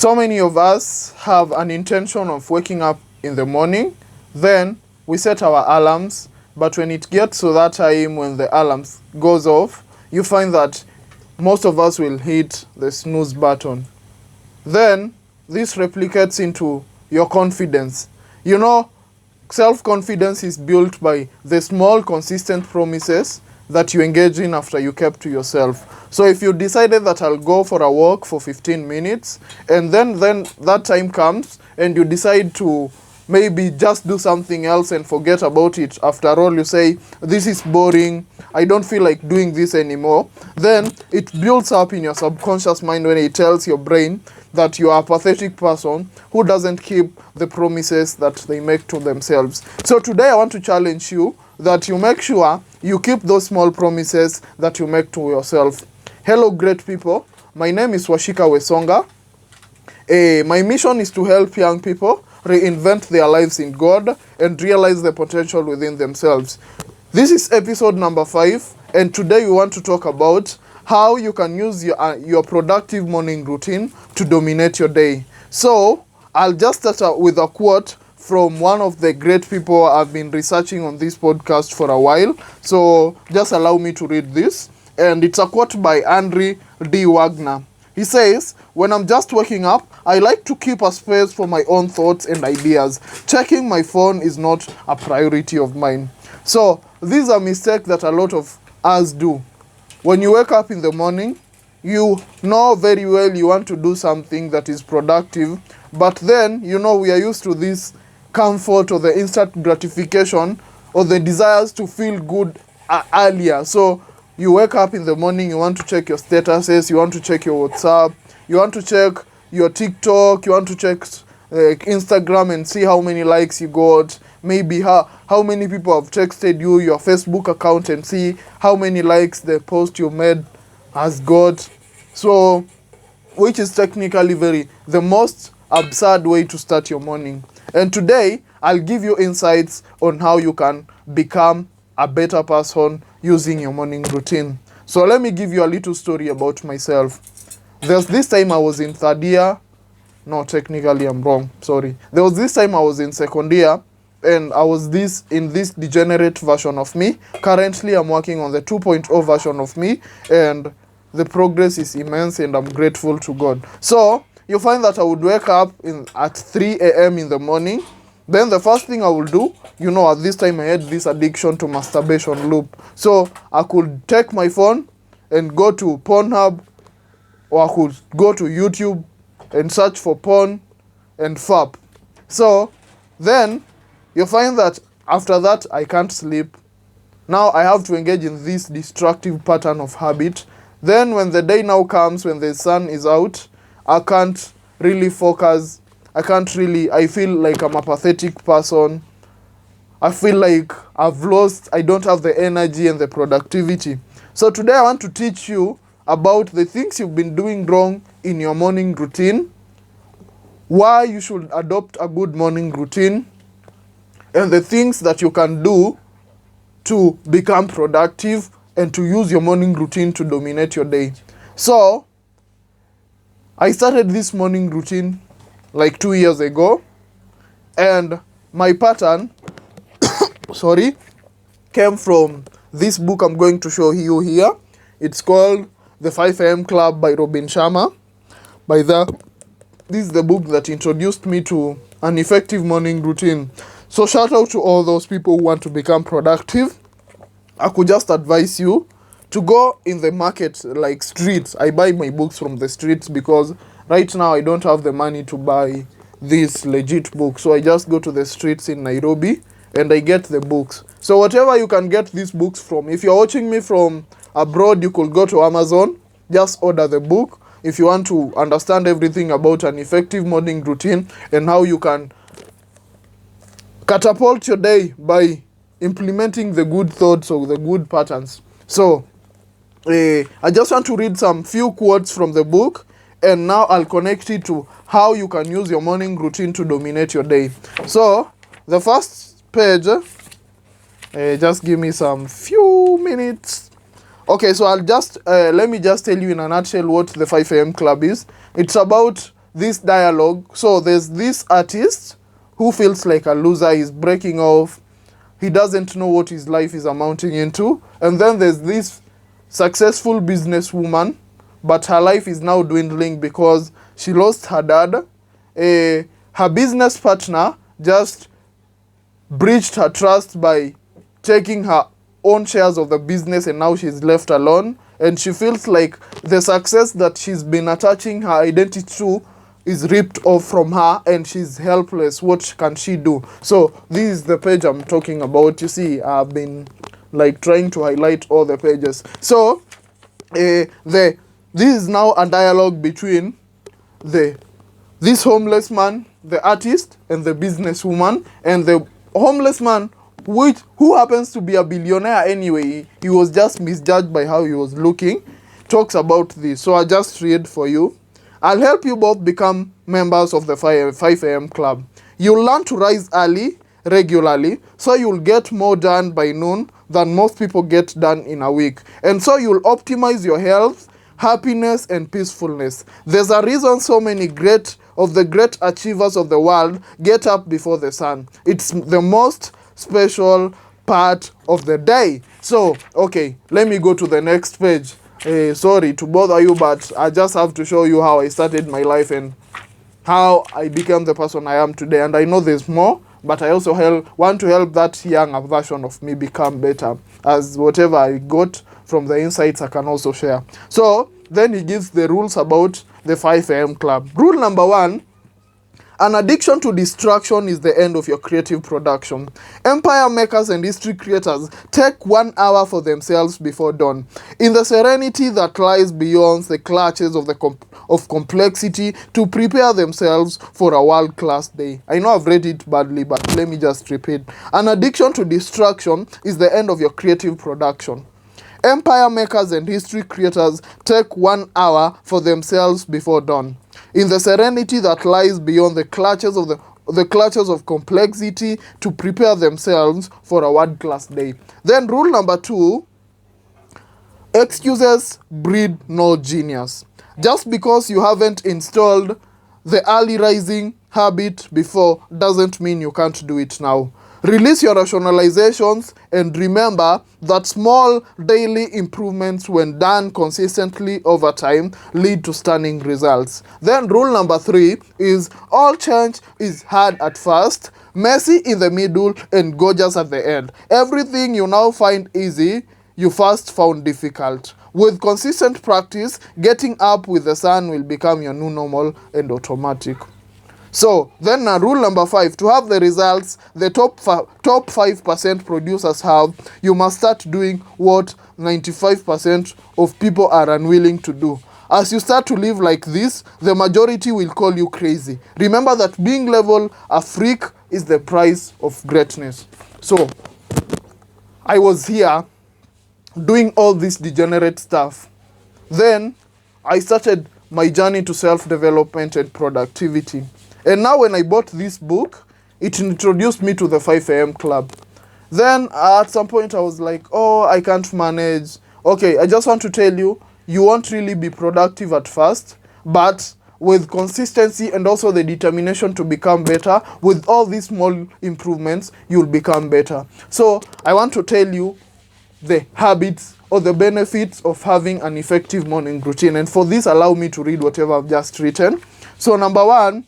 So many of us have an intention of waking up in the morning, then we set our alarms, but when it gets to that time when the alarms goes off, you find that most of us will hit the snooze button. Then this replicates into your confidence. You know, self-confidence is built by the small, consistent promises that you engage in after you kept to yourself. So if you decided that I'll go for a walk for 15 minutes, and then that time comes and you decide to maybe just do something else and forget about it. After all, you say, this is boring, I don't feel like doing this anymore. Then it builds up in your subconscious mind when it tells your brain that you are a pathetic person who doesn't keep the promises that they make to themselves. So today I want to challenge you that you make sure you keep those small promises that you make to yourself. Hello, great people. My name is Washika Wesonga. My mission is to help young people reinvent their lives in God and realize the potential within themselves. This is episode number 5, and today we want to talk about how you can use your productive morning routine to dominate your day. So I'll just start with a quote from one of the great people I've been researching on this podcast for a while. So just allow me to read this. And it's a quote by Henry D. Wagner. He says, "When I'm just waking up, I like to keep a space for my own thoughts and ideas. Checking my phone is not a priority of mine." So this is a mistake that a lot of us do. When you wake up in the morning, you know very well you want to do something that is productive, but then, we are used to this comfort or the instant gratification or the desires to feel good earlier. So you wake up in the morning, you want to check your statuses, you want to check your WhatsApp, you want to check your TikTok, you want to check Instagram and see how many likes you got, maybe how many people have texted you, your Facebook account, and see how many likes the post you made has got. So, which is technically the most absurd way to start your morning. And today, I'll give you insights on how you can become a better person using your morning routine. So let me give you a little story about myself. There's this time I was in third year. No, technically I'm wrong. Sorry. There was this time I was in second year, and I was in this degenerate version of me. Currently, I'm working on the 2.0 version of me, and the progress is immense, and I'm grateful to God. So you find that I would wake up at 3 a.m. in the morning. Then the first thing I will do, at this time I had this addiction to masturbation loop. So I could take my phone and go to Pornhub, or I could go to YouTube and search for porn and fap. So then you find that after that I can't sleep. Now I have to engage in this destructive pattern of habit. Then when the day now comes, when the sun is out, I can't really focus. I feel like I'm a pathetic person. I feel like I don't have the energy and the productivity. So today I want to teach you about the things you've been doing wrong in your morning routine, why you should adopt a good morning routine, and the things that you can do to become productive and to use your morning routine to dominate your day. So I started this morning routine like 2 years ago, and my pattern came from this book I'm going to show you here. It's called The 5 a.m. Club by Robin Sharma. This is the book that introduced me to an effective morning routine. So shout out to all those people who want to become productive. I could just advise you to go in the market, like streets. I buy my books from the streets because right now I don't have the money to buy this legit book. So I just go to the streets in Nairobi and I get the books. So whatever you can get these books from, if you're watching me from abroad, you could go to Amazon, just order the book. If you want to understand everything about an effective morning routine and how you can catapult your day by implementing the good thoughts or the good patterns. So I just want to read some few quotes from the book, and now I'll connect it to how you can use your morning routine to dominate your day. So the first page, just give me some few minutes. Okay, so I'll just let me just tell you in a nutshell what the 5 a.m. Club is. It's about this dialogue. So there's this artist who feels like a loser, he's breaking off, he doesn't know what his life is amounting into. And then there's this successful businesswoman, but her life is now dwindling because she lost her dad. Her business partner just breached her trust by taking her own shares of the business, and now she's left alone. And she feels like the success that she's been attaching her identity to is ripped off from her, and she's helpless. What can she do? So this is the page I'm talking about. You see, I've been like trying to highlight all the pages. So this is now a dialogue between this homeless man, the artist, and the businesswoman. And the homeless man, who happens to be a billionaire anyway, he was just misjudged by how he was looking, talks about this. So I just read for you. I'll help you both become members of the 5 a.m. club. You'll learn to rise early, regularly, so you'll get more done by noon than most people get done in a week. And so you'll optimize your health, happiness, and peacefulness. There's a reason so many great achievers of the world get up before the sun. It's the most special part of the day. So, okay, let me go to the next page. Sorry to bother you, but I just have to show you how I started my life and how I became the person I am today. And I know there's more, but I also want to help that younger version of me become better, as whatever I got from the insights I can also share. So then he gives the rules about the 5 a.m. club. Rule number 1: an addiction to distraction is the end of your creative production. Empire makers and history creators take 1 hour for themselves before dawn. In the serenity that lies beyond the clutches of complexity, to prepare themselves for a world-class day. I know I've read it badly, but let me just repeat. An addiction to distraction is the end of your creative production. Empire makers and history creators take 1 hour for themselves before dawn. In the serenity that lies beyond the clutches of complexity, to prepare themselves for a world-class day. Then rule number 2: excuses breed no genius. Just because you haven't installed the early rising habit before doesn't mean you can't do it now. Release your rationalizations and remember that small daily improvements, when done consistently over time, lead to stunning results. Then rule number 3 is all change is hard at first, messy in the middle, and gorgeous at the end. Everything you now find easy, you first found difficult. With consistent practice, getting up with the sun will become your new normal and automatic. So then rule number 5: to have the results the top 5% producers have, you must start doing what 95% of people are unwilling to do. As you start to live like this, the majority will call you crazy. Remember that being labeled a freak is the price of greatness. So I was here doing all this degenerate stuff. Then I started my journey to self-development and productivity. And now when I bought this book, it introduced me to the 5 a.m. club. Then at some point I was like, oh, I can't manage. Okay, I just want to tell you, you won't really be productive at first, but with consistency and also the determination to become better, with all these small improvements, you'll become better. So I want to tell you the habits or the benefits of having an effective morning routine. And for this, allow me to read whatever I've just written. So number 1,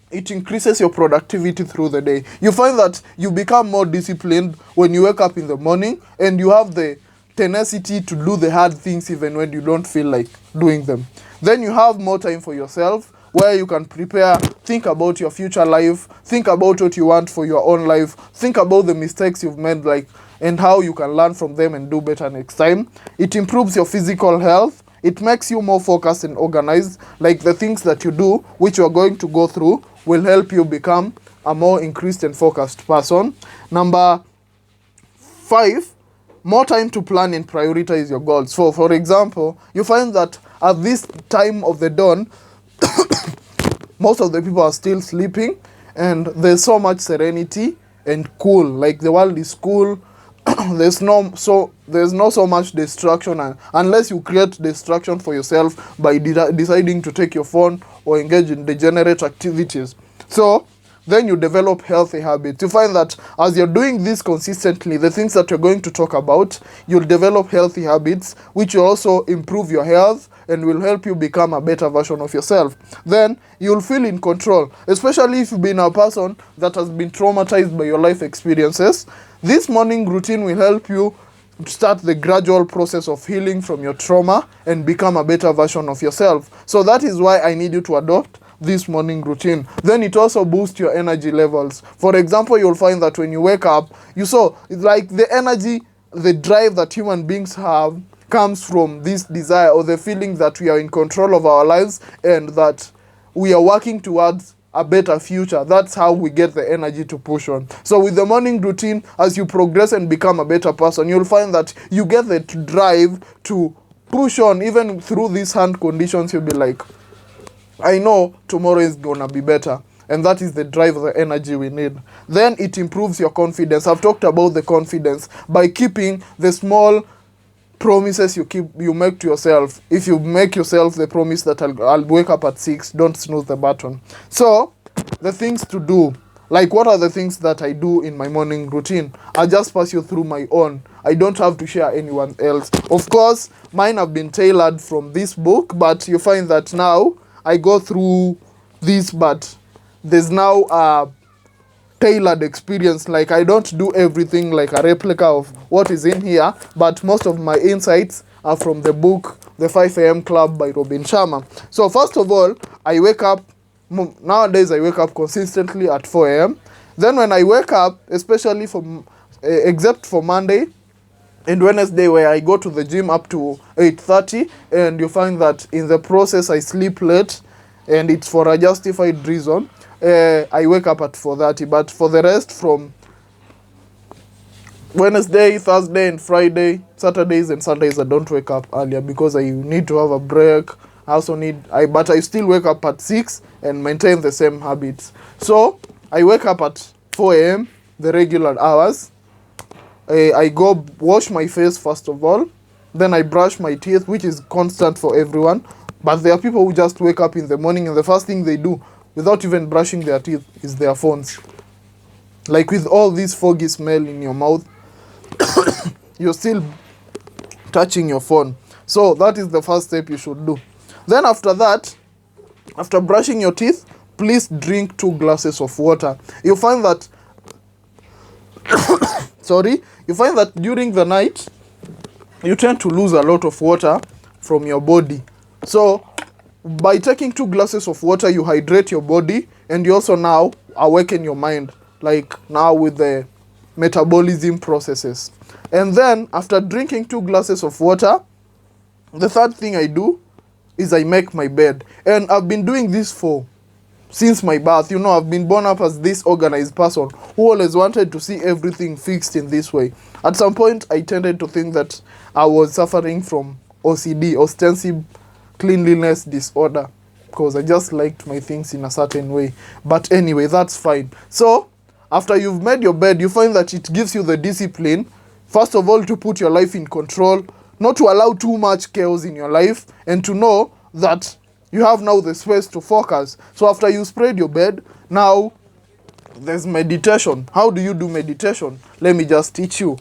it increases your productivity through the day. You find that you become more disciplined when you wake up in the morning, and you have the tenacity to do the hard things even when you don't feel like doing them. Then you have more time for yourself, where you can prepare, think about your future life, think about what you want for your own life, think about the mistakes you've made, and how you can learn from them and do better next time. It improves your physical health. It makes you more focused and organized. Like the things that you do, which you're going to go through, will help you become a more increased and focused person. Number 5, more time to plan and prioritize your goals. So, for example, you find that at this time of the dawn, most of the people are still sleeping, and there's so much serenity and cool. Like the world is cool. There's not so much distraction, and unless you create distraction for yourself by deciding to take your phone or engage in degenerate activities. So then you develop healthy habits. You find that as you're doing this consistently, the things that you're going to talk about, you'll develop healthy habits, which will also improve your health and will help you become a better version of yourself. Then you'll feel in control, especially if you've been a person that has been traumatized by your life experiences. This morning routine will help you start the gradual process of healing from your trauma and become a better version of yourself. So that is why I need you to adopt this morning routine. Then it also boosts your energy levels. For example, you'll find that when you wake up, it's like the energy, the drive that human beings have comes from this desire or the feeling that we are in control of our lives and that we are working towards a better future. That's how we get the energy to push on. So with the morning routine, as you progress and become a better person, you'll find that you get the drive to push on. Even through these hand conditions, you'll be like, I know tomorrow is gonna be better. And that is the drive, the energy we need. Then it improves your confidence. I've talked about the confidence by keeping the small promises you make to yourself. If you make yourself the promise that I'll wake up at 6, don't snooze the button. So the things to do, like what are the things that I do in my morning routine? I just pass you through my own. I don't have to share anyone else. Of course, mine have been tailored from this book, but you find that now I go through this, but there's now a tailored experience. Like I don't do everything like a replica of what is in here, but most of my insights are from the book The 5 a.m. Club by Robin Sharma. So first of all, I wake up, nowadays I wake up consistently at 4 a.m. Then when I wake up, especially except for Monday and Wednesday, where I go to the gym up to 8:30, and you find that in the process I sleep late and it's for a justified reason, I wake up at 4:30. But for the rest, from Wednesday, Thursday and Friday, Saturdays and Sundays, I don't wake up earlier because I need to have a break. But I still wake up at 6 and maintain the same habits. So I wake up at 4 a.m., the regular hours. I go wash my face first of all. Then I brush my teeth, which is constant for everyone. But there are people who just wake up in the morning and the first thing they do, without even brushing their teeth, is their phones. Like with all this foggy smell in your mouth, you're still touching your phone. So that is the first step you should do. Then after that, after brushing your teeth, please drink 2 glasses of water. You find that during the night, you tend to lose a lot of water from your body. So by taking 2 glasses of water, you hydrate your body and you also now awaken your mind, like now with the metabolism processes. And then after drinking 2 glasses of water, the third thing I do is I make my bed. And I've been doing this since my birth. I've been born up as this organized person who always wanted to see everything fixed in this way. At some point, I tended to think that I was suffering from OCD, ostensive cleanliness disorder, because I just liked my things in a certain way. But anyway, that's fine. So after you've made your bed, you find that it gives you the discipline, first of all, to put your life in control, not to allow too much chaos in your life, and to know that you have now the space to focus. So after you spread your bed, now there's meditation. How do you do meditation? Let me just teach you.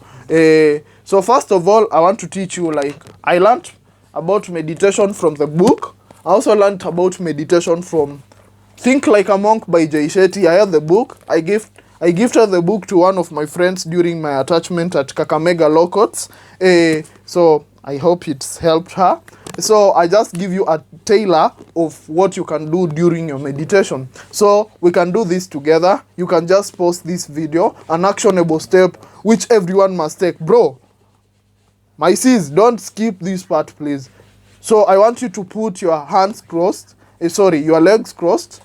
So first of all, I want to teach you, I learned about meditation from the book. I also learned about meditation from Think Like a Monk by Jay Shetty. I had the book. I gifted the book to one of my friends during my attachment at Kakamega Locots. So I hope it's helped her. So I just give you a tailor of what you can do during your meditation. So we can do this together. You can just post this video, an actionable step which everyone must take. Bro, my sis, don't skip this part, please. So I want you to put your hands crossed. Your legs crossed.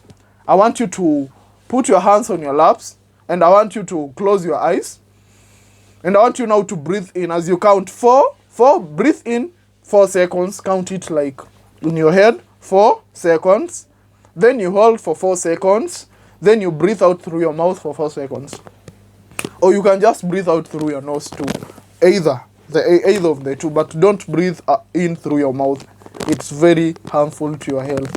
I want you to put your hands on your laps. And I want you to close your eyes. And I want you now to breathe in as you count 4. Breathe in 4 seconds. Count it like in your head. 4 seconds. Then you hold for 4 seconds. Then you breathe out through your mouth for 4 seconds. Or you can just breathe out through your nose too. Either of the two. But don't breathe in through your mouth. It's very harmful to your health.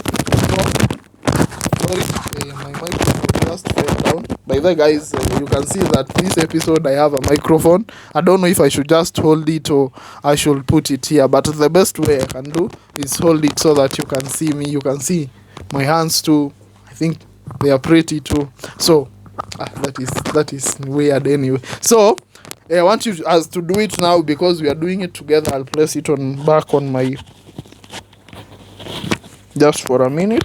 sorry, my microphone just fell down. By the way, guys, you can see that this episode I have a microphone. I don't know if I should just hold it or I should put it here, but the best way I can do is hold it so that you can see me. You can see my hands too. I think they are pretty too. So that is weird anyway. So I want you as to do it now because we are doing it together. I'll place it back on my, just for a minute.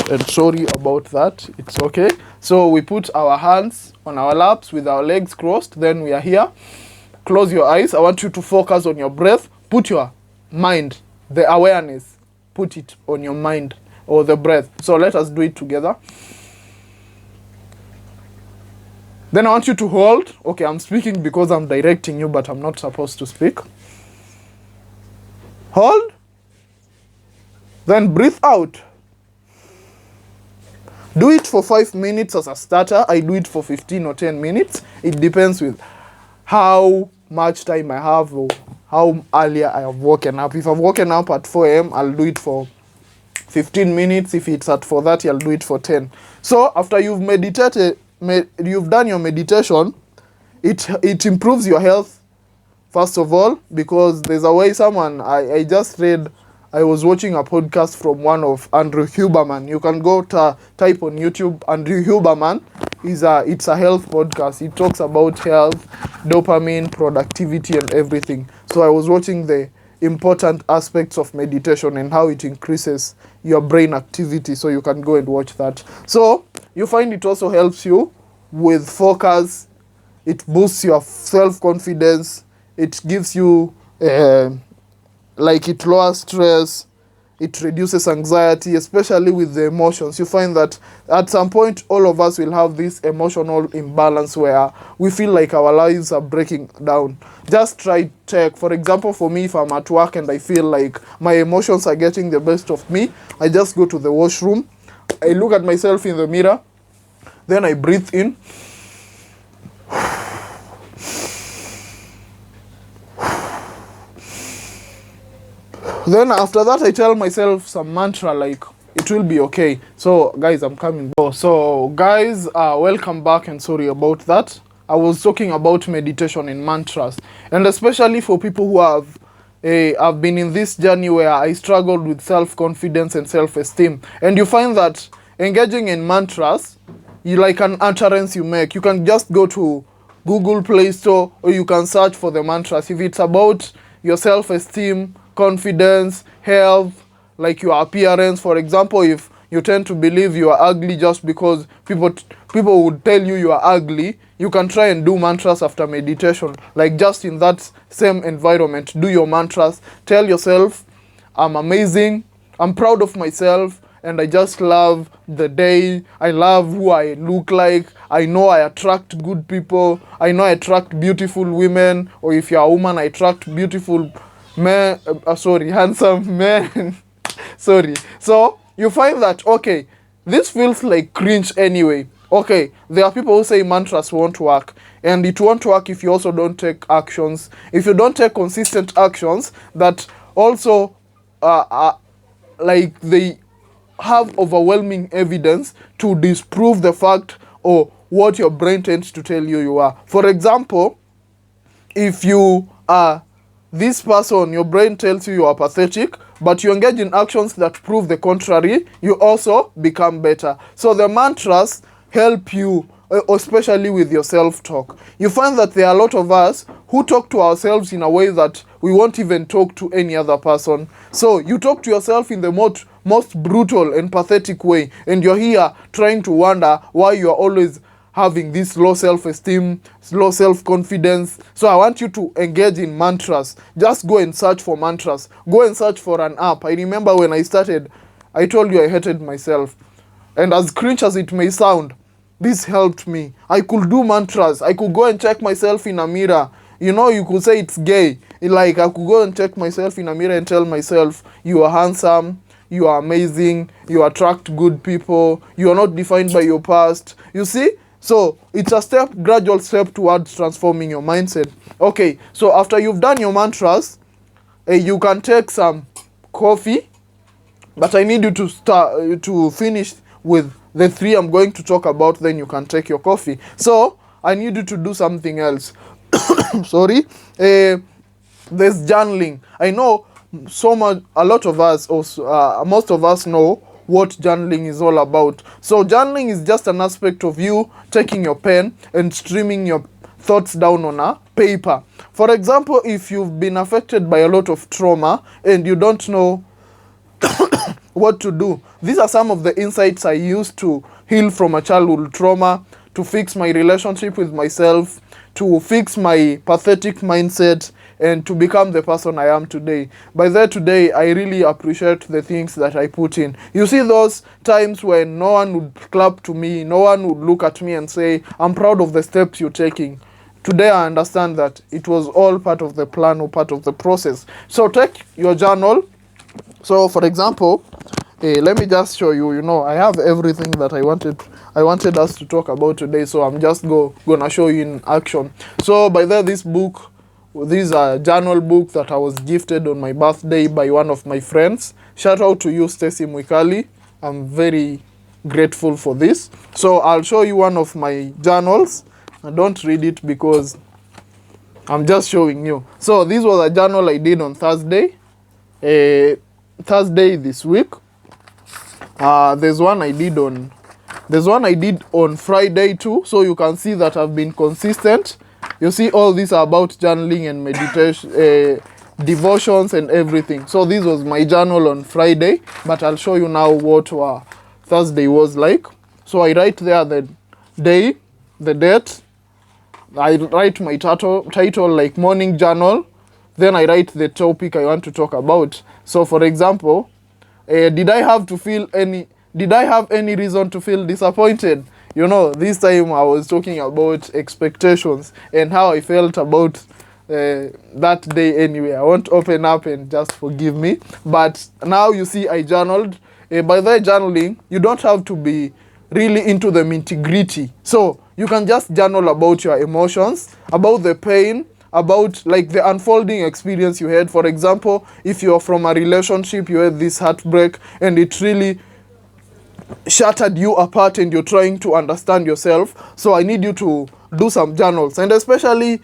And sorry about that, it's okay. So we put our hands on our laps with our legs crossed, then we are here. Close your eyes. I want you to focus on your breath. Put your mind, the awareness, put it on your mind or the breath. So let us do it together. Then I want you to hold. Okay, I'm speaking because I'm directing you, but I'm not supposed to speak. Hold. Then breathe out. Do it for 5 minutes as a starter. I do it for 15 or 10 minutes. It depends with how much time I have or how earlier I have woken up. If I've woken up at 4 a.m., I'll do it for 15 minutes. If it's at 4:30, I'll do it for 10. So after you've meditated, you've done your meditation, it improves your health, first of all, because there's a way someone, I just read, I was watching a podcast from one of Andrew Huberman. You can go type on YouTube. Andrew Huberman it's a health podcast. It talks about health, dopamine, productivity, and everything. So I was watching the important aspects of meditation and how it increases your brain activity. So you can go and watch that. So you find it also helps you with focus. It boosts your self-confidence. It gives you it lowers stress, it reduces anxiety, especially with the emotions. You find that at some point, all of us will have this emotional imbalance where we feel like our lives are breaking down. Just try check. For example, for me, if I'm at work and I feel like my emotions are getting the best of me, I just go to the washroom, I look at myself in the mirror, then I breathe in. Then after that, I tell myself some mantra like, it will be okay. So guys, I'm coming. So guys, welcome back and sorry about that. I was talking about meditation and mantras. And especially for people who have been in this journey where I struggled with self-confidence and self-esteem. And you find that engaging in mantras, you like an utterance you make. You can just go to Google Play Store or you can search for the mantras. If it's about your self-esteem, confidence, health, like your appearance. For example, if you tend to believe you are ugly just because people would tell you are ugly, you can try and do mantras after meditation. Like just in that same environment, do your mantras. Tell yourself, I'm amazing, I'm proud of myself, and I just love the day. I love who I look like. I know I attract good people. I know I attract beautiful women. Or if you're a woman, I attract beautiful men, handsome men. Sorry. So you find that, okay, this feels like cringe anyway. Okay, there are people who say mantras won't work. And it won't work if you also don't take actions. If you don't take consistent actions that also they have overwhelming evidence to disprove the fact or what your brain tends to tell you are. For example, if you are this person, your brain tells you are pathetic, but you engage in actions that prove the contrary, you also become better. So the mantras help you, especially with your self-talk. You find that there are a lot of us who talk to ourselves in a way that we won't even talk to any other person. So you talk to yourself in the most brutal and pathetic way, and you're here trying to wonder why you're always having this low self-esteem, low self-confidence. So I want you to engage in mantras. Just go and search for mantras. Go and search for an app. I remember when I started, I told you I hated myself. And as cringe as it may sound, this helped me. I could do mantras. I could go and check myself in a mirror. You know, you could say it's gay. Like, I could go and check myself in a mirror and tell myself, you are handsome, you are amazing, you attract good people, you are not defined by your past. You see? So it's a gradual step towards transforming your mindset. Okay, so after you've done your mantras, you can take some coffee, but I need you to finish with the three I'm going to talk about, then you can take your coffee. So I need you to do something else. Sorry. There's journaling. I know a lot of us, or most of us know what journaling is all about. So journaling is just an aspect of you taking your pen and streaming your thoughts down on a paper. For example, if you've been affected by a lot of trauma and you don't know what to do, these are some of the insights I used to heal from a childhood trauma, to fix my relationship with myself, to fix my pathetic mindset, and to become the person I am today. By that today, I really appreciate the things that I put in. You see those times when no one would clap to me, no one would look at me and say, I'm proud of the steps you're taking. Today I understand that it was all part of the plan or part of the process. So take your journal. So for example, let me just show you, I have everything that I wanted us to talk about today, so I'm just gonna show you in action. So by this book, this is a journal book that I was gifted on my birthday by one of my friends. Shout out to you, Stacy Mwikali. I'm very grateful for this. So I'll show you one of my journals. I don't read it because I'm just showing you. So this was a journal I did on Thursday this week. There's one I did on Friday too. So you can see that I've been consistent. You see, all these are about journaling and meditation, devotions and everything. So this was my journal on Friday, but I'll show you now what Thursday was like. So I write there the day, the date. I write my title like morning journal. Then I write the topic I want to talk about. So for example, did I have any reason to feel disappointed? This time I was talking about expectations and how I felt about that day anyway. I won't open up and just forgive me. But now you see I journaled. By the journaling, you don't have to be really into the nitty-gritty. So you can just journal about your emotions, about the pain, about like the unfolding experience you had. For example, if you're from a relationship, you had this heartbreak and it really shattered you apart and you're trying to understand yourself. So I need you to do some journals, and especially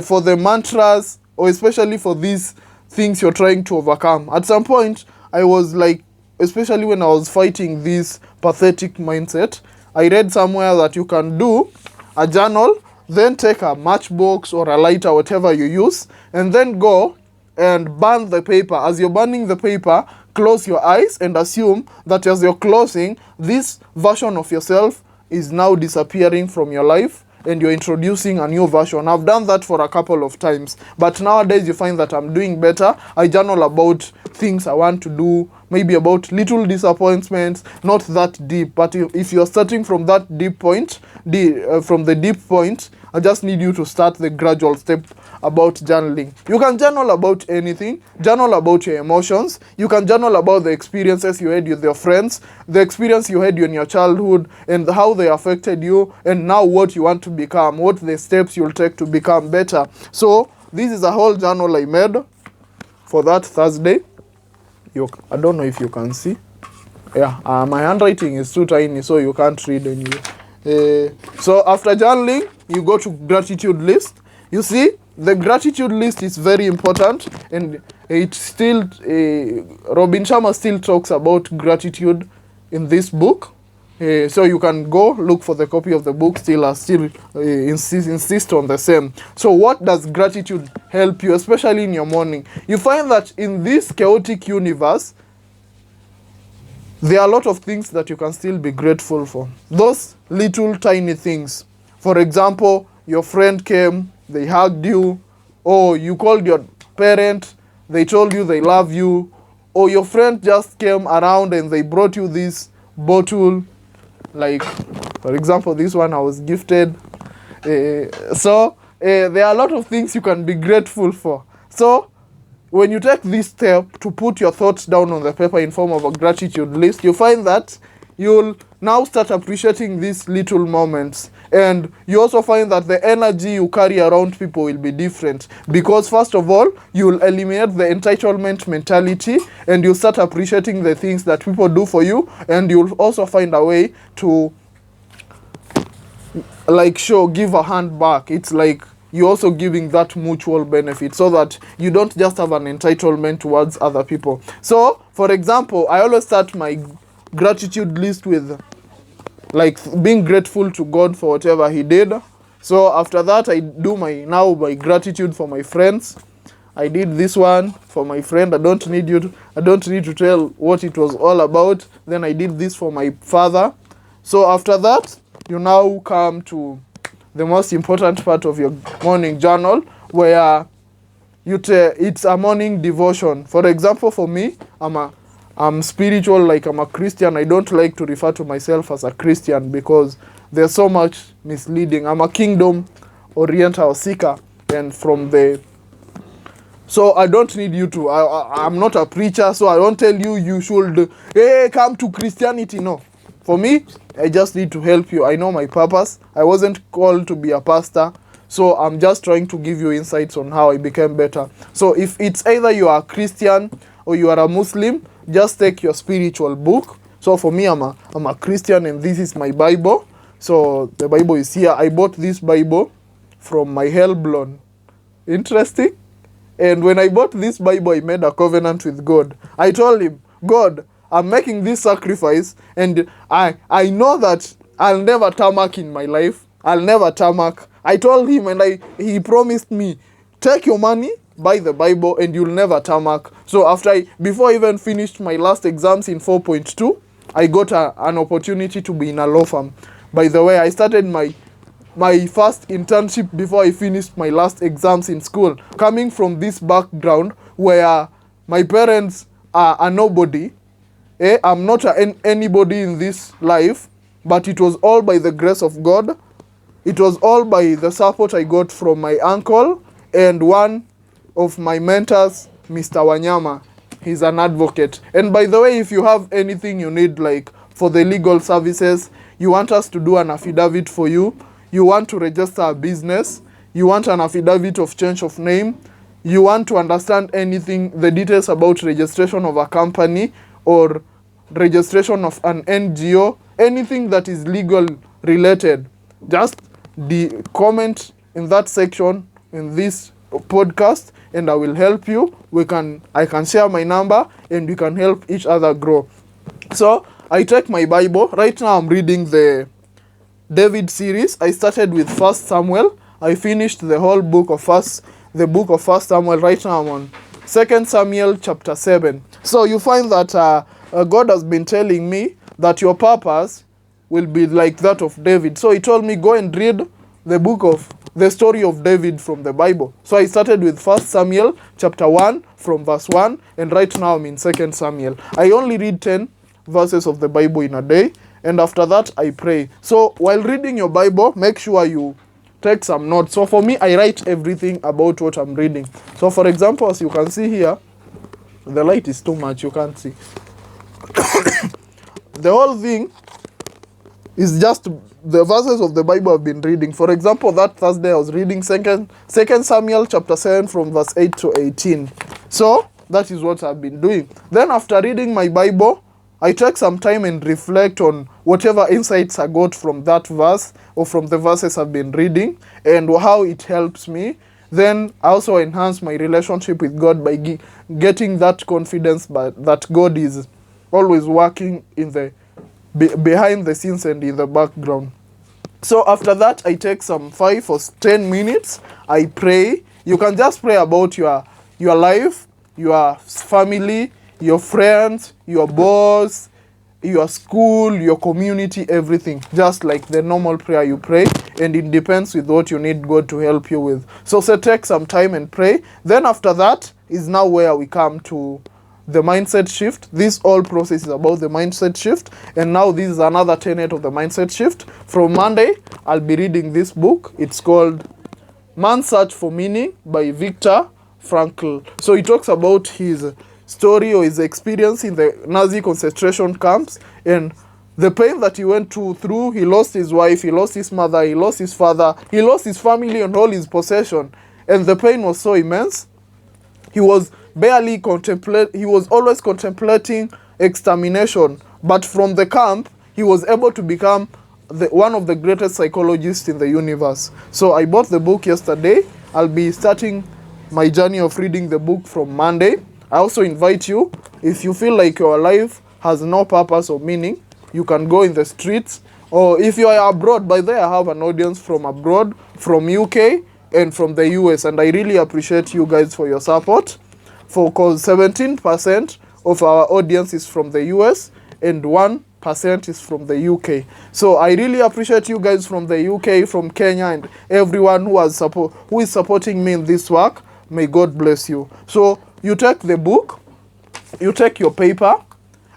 for the mantras, or especially for these things you're trying to overcome. At some point I was like, especially when I was fighting this pathetic mindset, I read somewhere that you can do a journal, then take a matchbox or a lighter, whatever you use, and then go and burn the paper. As you're burning the paper, close your eyes and assume that as you're closing, this version of yourself is now disappearing from your life and you're introducing a new version. I've done that for a couple of times, but nowadays you find that I'm doing better. I journal about things I want to do, maybe about little disappointments, not that deep. But if you're starting from that deep point, from the deep point, I just need you to start the gradual step about journaling. You can journal about anything. Journal about your emotions. You can journal about the experiences you had with your friends, the experience you had in your childhood, and how they affected you, and now what you want to become, what the steps you'll take to become better. So this is a whole journal I made for that Thursday. I don't know if you can see. Yeah, my handwriting is too tiny, so you can't read anyway. So after journaling, you go to gratitude list. You see, the gratitude list is very important, and it still Robin Sharma still talks about gratitude in this book. So you can go look for the copy of the book. Still insist on the same. So what does gratitude help you, especially in your morning? You find that in this chaotic universe, there are a lot of things that you can still be grateful for. Those little tiny things. For example, your friend came, they hugged you, or you called your parent, they told you they love you, or your friend just came around and they brought you this bottle. Like, for example, this one I was gifted. There are a lot of things you can be grateful for. So when you take this step to put your thoughts down on the paper in form of a gratitude list, you find that you'll now start appreciating these little moments. And you also find that the energy you carry around people will be different, because first of all, you'll eliminate the entitlement mentality, and you'll start appreciating the things that people do for you, and you'll also find a way to give a hand back. It's like you're also giving that mutual benefit, so that you don't just have an entitlement towards other people. So for example, I always start my gratitude list with being grateful to God for whatever he did. So after that, I do my gratitude for my friends. I did this one for my friend. I don't need to tell what it was all about. Then I did this for my father. So after that, you now come to the most important part of your morning journal, where it's a morning devotion. For example, for me, I'm spiritual, I'm a Christian. I don't like to refer to myself as a Christian because there's so much misleading. I'm a kingdom oriental seeker, and so I don't need you to, I'm not a preacher, so I don't tell you should, come to Christianity. No. For me, I just need to help you. I know my purpose. I wasn't called to be a pastor, so I'm just trying to give you insights on how I became better. So if it's either you are a Christian or you are a Muslim, just take your spiritual book. So for me, I'm a Christian, and this is my Bible. So the Bible is here. I bought this Bible from my Hellblon. Interesting. And when I bought this Bible, I made a covenant with God. I told him, God, I'm making this sacrifice, and I know that I'll never tarmac in my life. I'll never tarmac. I told him, and he promised me, take your money, buy the Bible, and you'll never tarmac. So before I even finished my last exams in 4.2, I got an opportunity to be in a law firm. By the way, I started my first internship before I finished my last exams in school. Coming from this background where my parents are a nobody, I'm not anybody in this life, but it was all by the grace of God. It was all by the support I got from my uncle and one of my mentors, Mr. Wanyama. He's an advocate. And by the way, if you have anything you need, for the legal services, you want us to do an affidavit for you, you want to register a business, you want an affidavit of change of name, you want to understand anything, the details about registration of a company or registration of an NGO, anything that is legal related, just comment in that section in this podcast, and I will help you. I can share my number, and we can help each other grow. So I take my Bible. Right now I'm reading the David series. I started with 1 Samuel. I finished the whole book of 1 Samuel. Right now I'm on 2 Samuel chapter 7. So you find that God has been telling me that your purpose will be like that of David. So he told me, go and read the story of David from the Bible. So I started with 1 Samuel chapter 1 from verse 1, and right now I'm in 2 Samuel. I only read 10 verses of the Bible in a day, and after that I pray. So while reading your Bible, make sure you take some notes. So for me, I write everything about what I'm reading. So for example, as you can see here, the light is too much, you can't see. The whole thing is just the verses of the Bible I've been reading. For example, that Thursday I was reading 2 Samuel chapter 7 from verse 8 to 18. So that is what I've been doing. Then after reading my Bible, I take some time and reflect on whatever insights I got from that verse or from the verses I've been reading and how it helps me. Then I also enhance my relationship with God by getting that confidence that God is always working in the behind the scenes and in the background. So after that, I take some 5 or 10 minutes. I pray. You can just pray about your life, your family, your friends, your boss, your school, your community, everything. Just like the normal prayer you pray, and it depends with what you need God to help you with. So take some time and pray. Then after that is now where we come to the mindset shift. This whole process is about the mindset shift, and now this is another tenet of the mindset shift. From Monday, I'll be reading this book. It's called Man's Search for Meaning by Viktor Frankl. So he talks about his story or his experience in the Nazi concentration camps and The pain that he went through, he lost his wife, he lost his mother, he lost his father, he lost his family and all his possession. And the pain was so immense. He was always contemplating extermination. But from the camp, he was able to become one of the greatest psychologists in the universe. So I bought the book yesterday. I'll be starting my journey of reading the book from Monday. I also invite you, if you feel like your life has no purpose or meaning, you can go in the streets. Or if you are abroad, by the way, I have an audience from abroad, from UK and from the US. And I really appreciate you guys for your support. Because 17% of our audience is from the US and 1% is from the UK. So I really appreciate you guys from the UK, from Kenya, and everyone who is supporting me in this work. May God bless you. So you take the book, you take your paper,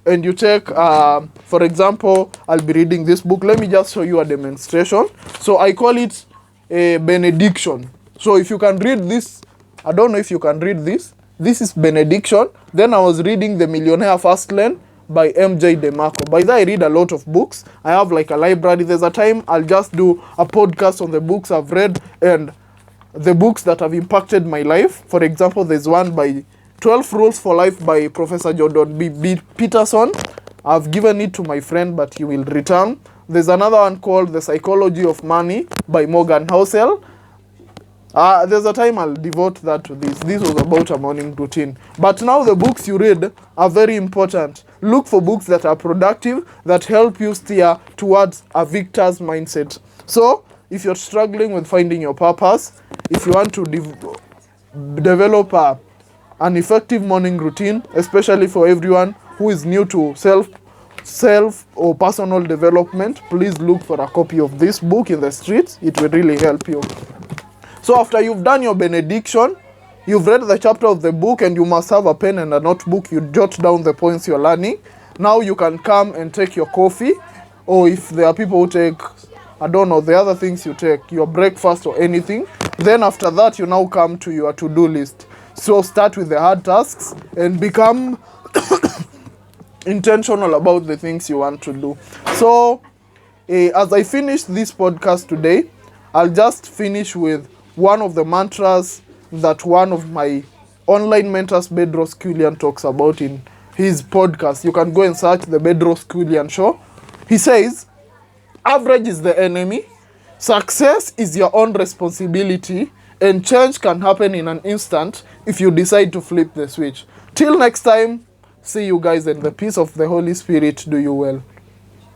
and you take, for example, I'll be reading this book. Let me just show you a demonstration. So I call it a benediction. So if you can read this, I don't know if you can read this. This is benediction. Then I was reading The Millionaire Fastlane by MJ DeMarco. By that, I read a lot of books. I have like a library. There's a time I'll just do a podcast on the books I've read and the books that have impacted my life. For example, there's one by 12 Rules for Life by Professor Jordan B. Peterson. I've given it to my friend, but he will return. There's another one called The Psychology of Money by Morgan Housel. There's a time I'll devote that to this. This was about a morning routine. But now the books you read are very important. Look for books that are productive, that help you steer towards a victor's mindset. So, if you're struggling with finding your purpose, if you want to develop an effective morning routine, especially for everyone who is new to self or personal development, please look for a copy of this book in the streets. It will really help you. So after you've done your benediction, you've read the chapter of the book, and you must have a pen and a notebook. You jot down the points you're learning. Now you can come and take your coffee, or if there are people who take, I don't know, the other things you take, your breakfast or anything. Then after that, you now come to your to-do list. So start with the hard tasks and become intentional about the things you want to do. So as I finish this podcast today, I'll just finish with one of the mantras that one of my online mentors, Bedros Keuilian, talks about in his podcast. You can go and search the Bedros Keuilian Show. He says, average is the enemy, success is your own responsibility, and change can happen in an instant if you decide to flip the switch. Till next time, see you guys, and the peace of the Holy Spirit do you well.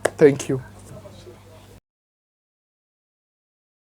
Thank you.